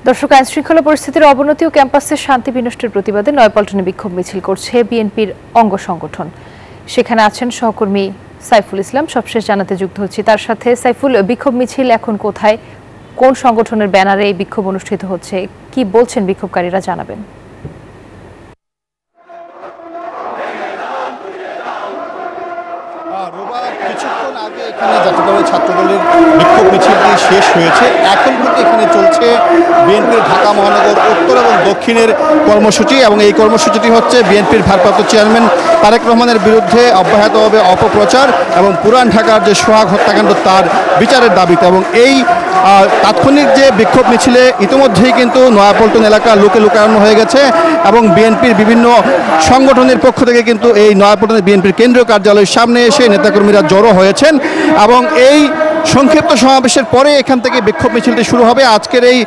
দর্শক, আইন শৃঙ্খলা পরিস্থিতির অবনতি ও ক্যাম্পাসের শান্তি বিনষ্টের প্রতিবাদে নয়াপল্টনে বিক্ষোভ মিছিল করছে বিএনপির অঙ্গ সংগঠন। সেখানে আছেন সহকর্মী সাইফুল ইসলাম। সবশেষ জানাতে যুক্ত হচ্ছি তার সাথে। সাইফুল, বিক্ষোভ মিছিল এখন কোথায়, কোন সংগঠনের ব্যানারে এই বিক্ষোভ অনুষ্ঠিত হচ্ছে, কি বলছেন বিক্ষোভকারীরা, জানাবেন। কিছুক্ষণ আগে এখানে জাতীয়তাবাদী ছাত্রদলের বিক্ষোভ মিছিলটি শেষ হয়েছে। এখন কিন্তু এখানে চলছে বিএনপির ঢাকা মহানগর উত্তর এবং দক্ষিণের কর্মসূচি, এবং এই কর্মসূচিটি হচ্ছে বিএনপির ভারপ্রাপ্ত চেয়ারম্যান তারেক রহমানের বিরুদ্ধে অব্যাহতভাবে অপপ্রচার এবং পুরান ঢাকার যে সোহাগ হত্যাকাণ্ড তার বিচারের দাবিতে। এবং এই তাৎক্ষণিক যে বিক্ষোভ মিছিলে ইতিমধ্যেই কিন্তু নয়াপল্টন এলাকা লোকে লোকারণ্য হয়ে গেছে, এবং বিএনপির বিভিন্ন সংগঠনের পক্ষ থেকে কিন্তু এই নয়াপল্টনের বিএনপির কেন্দ্রীয় কার্যালয়ের সামনে এসে নেতাকর্মীরা জড়ো হয়েছেন। এবং এই সংক্ষিপ্ত সমাবেশের পরে এখান থেকে বিক্ষোভ মিছিলটি শুরু হবে। আজকের এই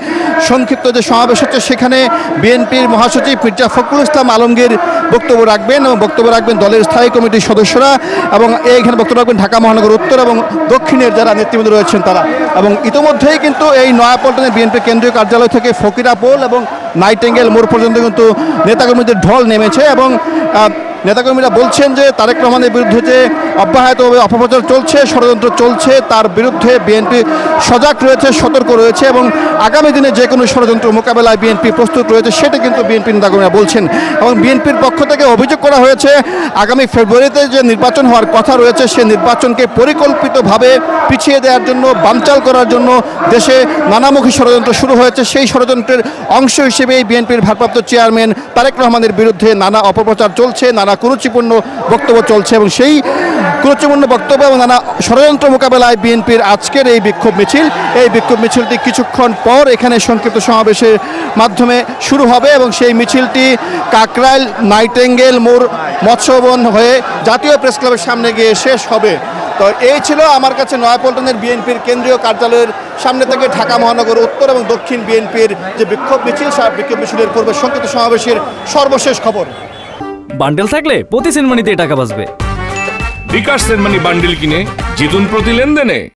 সংক্ষিপ্ত যে সমাবেশ হচ্ছে সেখানে বিএনপির মহাসচিব মির্জা ফখরুল ইসলাম আলমগীর বক্তব্য রাখবেন, এবং বক্তব্য রাখবেন দলের স্থায়ী কমিটির সদস্যরা, এবং এইখানে বক্তব্য রাখবেন ঢাকা মহানগর উত্তর এবং দক্ষিণের যারা নেতৃবৃন্দ রয়েছেন তারা। এবং ইতিমধ্যেই কিন্তু এই নয়াপল্টনের বিএনপির কেন্দ্রীয় কার্যালয় থেকে ফকিরা পোল এবং নাইটেঙ্গেল মোড় পর্যন্ত কিন্তু নেতাকর্মীদের ঢল নেমেছে। এবং নেতাকর্মীরা বলছেন যে তারেক রহমানের বিরুদ্ধে যে অব্যাহতভাবে অপপ্রচার চলছে, ষড়যন্ত্র চলছে, তার বিরুদ্ধে বিএনপি সজাগ রয়েছে, সতর্ক রয়েছে, এবং আগামী দিনে যে কোনো ষড়যন্ত্র মোকাবেলায় বিএনপি প্রস্তুত রয়েছে, সেটা কিন্তু বিএনপি নেতাকর্মীরা বলছেন। এবং বিএনপির পক্ষ থেকে অভিযোগ করা হয়েছে আগামী ফেব্রুয়ারিতে যে নির্বাচন হওয়ার কথা রয়েছে সে নির্বাচনকে পরিকল্পিতভাবে পিছিয়ে দেওয়ার জন্য, বানচাল করার জন্য দেশে নানামুখী ষড়যন্ত্র শুরু হয়েছে। সেই ষড়যন্ত্রের অংশ হিসেবেই বিএনপির ভারপ্রাপ্ত চেয়ারম্যান তারেক রহমানের বিরুদ্ধে নানা অপপ্রচার চলছে, নানা কুরুচিপূর্ণ বক্তব্য চলছে, এবং সেই কুরুচিপূর্ণ বক্তব্য এবং নানা ষড়যন্ত্র মোকাবেলায় বিএনপির আজকের এই বিক্ষোভ মিছিল, এই বিক্ষোভ মিছিলটি কিছুক্ষণ পর এখানে সংক্ষিপ্ত সমাবেশের মাধ্যমে শুরু হবে, এবং সেই মিছিলটি কাকরাইল নাইটেঙ্গেল মোড় মৎস্যবন হয়ে জাতীয় প্রেস ক্লাবের সামনে গিয়ে শেষ হবে। তো এই ছিল আমার কাছে নয়াপল্টনের বিএনপির কেন্দ্রীয় কার্যালয়ের সামনে থেকে ঢাকা মহানগর উত্তর এবং দক্ষিণ বিএনপির যে বিক্ষোভ মিছিল, সেই বিক্ষোভ মিছিলের পূর্বে সংক্ষিপ্ত সমাবেশের সর্বশেষ খবর। বান্ডেল থাকলে প্রতি সেনমানিতে টাকা বাঁচবে। বিকাশ সেনমানি বান্ডেল কিনে জিতুন প্রতি লেনদেনে।